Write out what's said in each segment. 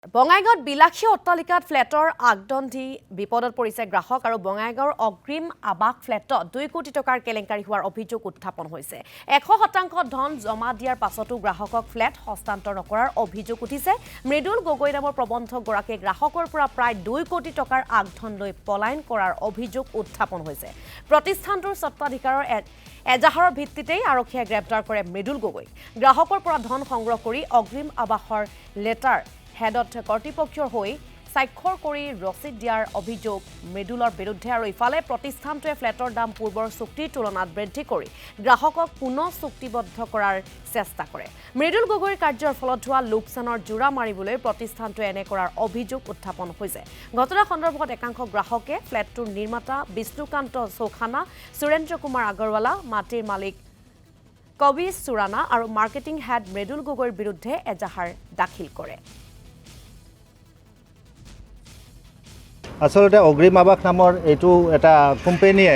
বঙাইগাঁৱত বিলাসী অট্টালিকাত ফ্লেটৰ আগদণ্ডি বিপদত পৰিছে গ্ৰাহক আৰু বঙাইগাঁৱৰ অগ্ৰিম আৱাস ফ্লেটত 2 কোটি টকাৰ কেলেংকাৰী হোৱাৰ অভিযোগ উত্থাপন হৈছে 100% ধন জমা দিয়াৰ পাছতো গ্ৰাহকক ফ্লেট হস্তান্তৰ নকৰাৰ অভিযোগ উঠিছে মৃদুল গগৈ নামৰ প্ৰবন্ধক গৰাকীয়ে গ্ৰাহকৰ পৰা প্ৰায় 2 কোটি টকাৰ আগধন লৈ পলায়ন কৰাৰ অভিযোগ উত্থাপন হৈছে প্ৰতিষ্ঠানটোৰ স্বত্বাধিকাৰৰ এজাহাৰৰ ভিত্তিতেই আৰক্ষীয়ে গ্ৰেপ্তাৰ কৰে মৃদুল গগৈ গ্ৰাহকৰ পৰা ধন সংগ্ৰহ কৰি অগ্ৰিম আৱাসৰ লেটাৰ হেডত কৰ্তৃপক্ষৰ হৈ স্বাক্ষৰ কৰি ৰচিদ দিয়াৰ অভিযোগ মৃদুলৰ বিৰুদ্ধে আৰু ইফালে প্ৰতিষ্ঠানটোৱে ফ্লেটৰ দাম পূৰ্বৰ চুক্তিৰ তুলনাত বৃদ্ধি কৰি গ্ৰাহকক পুনৰ চুক্তিবদ্ধ কৰাৰ চেষ্টা কৰে মৃদুল গগৈৰ কাৰ্যৰ ফলত হোৱা লোকচানৰ জোৰা মাৰিবলৈ প্ৰতিষ্ঠানটোৱে এনে কৰাৰ অভিযোগ উত্থাপন হৈছে ঘটনা সন্দৰ্ভত একাংশ গ্ৰাহকে ফ্লেটটোৰ নিৰ্মাতা বিষ্ণুকান্ত চৌখানা সুৰেন্দ্ৰ কুমাৰ আগৰৱালা মাটিৰ মালিক কবিজ সুৰানা আৰু মাৰ্কেটিং হেড মৃদুল গগৈৰ বিৰুদ্ধে এজাহাৰ দাখিল কৰে আসলতে অগ্ৰিম আৱাস নামৰ এইটো এটা কোম্পানীয়ে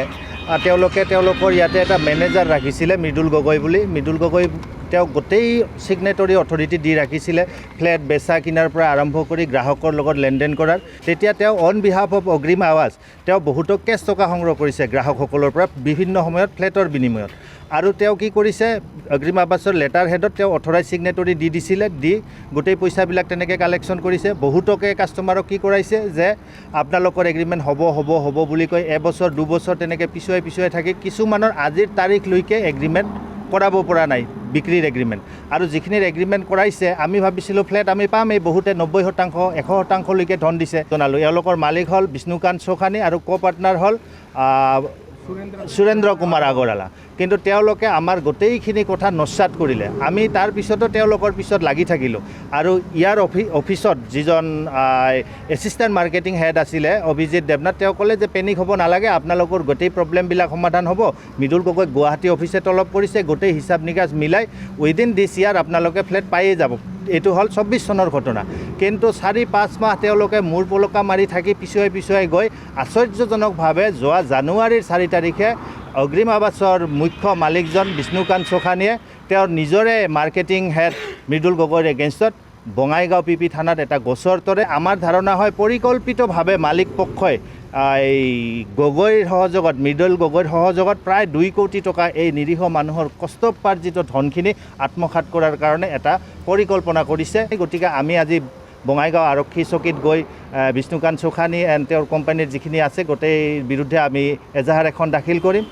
তেওঁলোকৰ ইয়াতে এটা মেনেজাৰ ৰাখিছিলে মৃদুল গগৈ বুলি মৃদুল গগৈ তেওঁ গোটেই সিগনেটৰী অথৰিটি দি ৰাখিছিলে ফ্লেট বেচা কিনাৰ পৰা আৰম্ভ কৰি গ্ৰাহকৰ লগত লেনদেন কৰাৰ তেতিয়া তেওঁ অন বিহাফ অফ অগ্ৰিম আৱাস তেওঁ বহুতো কেছ টকা সংগ্ৰহ কৰিছে গ্ৰাহকসকলৰ পৰা বিভিন্ন সময়ত ফ্লেটৰ বিনিময়ত আৰু তেওঁ কি কৰিছে অগ্ৰিম আৱাসৰ লেটাৰ হেডত তেওঁ অথৰাইজ সিগনেটৰী দি দিছিলে দি গোটেই পইচাবিলাক তেনেকৈ কালেকশ্যন কৰিছে বহুতকে কাষ্টমাৰক কি কৰাইছে যে আপোনালোকৰ এগ্ৰিমেণ্ট হ'ব বুলি কৈ এবছৰ দুবছৰ তেনেকৈ পিছুৱাই থাকি কিছুমানৰ আজিৰ তাৰিখলৈকে এগ্ৰিমেণ্ট কৰাব পৰা নাই বিক্ৰীৰ এগ্ৰিমেণ্ট আৰু যিখিনিৰ এগ্ৰিমেণ্ট কৰাইছে আমি ভাবিছিলোঁ ফ্লেট আমি পাম এই বহুতে 90% 100%লৈকে ধন দিছে জনালোঁ এওঁলোকৰ মালিক হ'ল বিষ্ণুকান্ত চৌখানী আৰু কো পাৰ্টনাৰ হ'ল সুৰেন্দ্ৰ কুমাৰ আগৰৱালা কিন্তু তেওঁলোকে আমাৰ গোটেইখিনি কথা নস্যাৎ কৰিলে আমি তাৰ পিছতো তেওঁলোকৰ পিছত লাগি থাকিলোঁ আৰু ইয়াৰ অফিচত যিজন এছিষ্টেণ্ট মাৰ্কেটিং হেড আছিলে অভিজিত দেৱনাথ তেওঁ ক'লে যে পেনিক হ'ব নালাগে আপোনালোকৰ গোটেই প্ৰব্লেমবিলাক সমাধান হ'ব মৃদুল গগৈ গুৱাহাটী অফিচে তলব কৰিছে গোটেই হিচাপ নিকাচ মিলাই উইদিন দিছ ইয়াৰ আপোনালোকে ফ্লেট পায়েই যাব এইটো হ'ল 24 চনৰ ঘটনা কিন্তু 4-5 মাহ তেওঁলোকে মূৰ পলকা মাৰি থাকি পিছুৱাই গৈ আশ্চৰ্যজনকভাৱে যোৱা জানুৱাৰীৰ 4 তাৰিখে অগ্ৰিম আৱাসৰ মুখ্য মালিকজন বিষ্ণুকান্ত চৌখানীয়ে তেওঁৰ নিজৰে মাৰ্কেটিং হেড মৃদুল গগৈৰ এগেইনষ্টত বঙাইগাঁও পিপি থানাত এটা গোচৰ তৰে আমাৰ ধাৰণা হয় পৰিকল্পিতভাৱে মালিক পক্ষই এই গগৈৰ সহযোগত মৃদুল গগৈৰ সহযোগত প্ৰায় 2 কোটি টকা এই নিৰীহ মানুহৰ কষ্টপাৰ্জিত ধনখিনি আত্মসাৎ কৰাৰ কাৰণে এটা পৰিকল্পনা কৰিছে গতিকে আমি আজি বঙাইগাঁও আৰক্ষী চকীত গৈ বিষ্ণুকান্ত চৌখানী এণ্ড তেওঁৰ কোম্পানীৰ যিখিনি আছে গোটেই বিৰুদ্ধে আমি এজাহাৰ এখন দাখিল কৰিম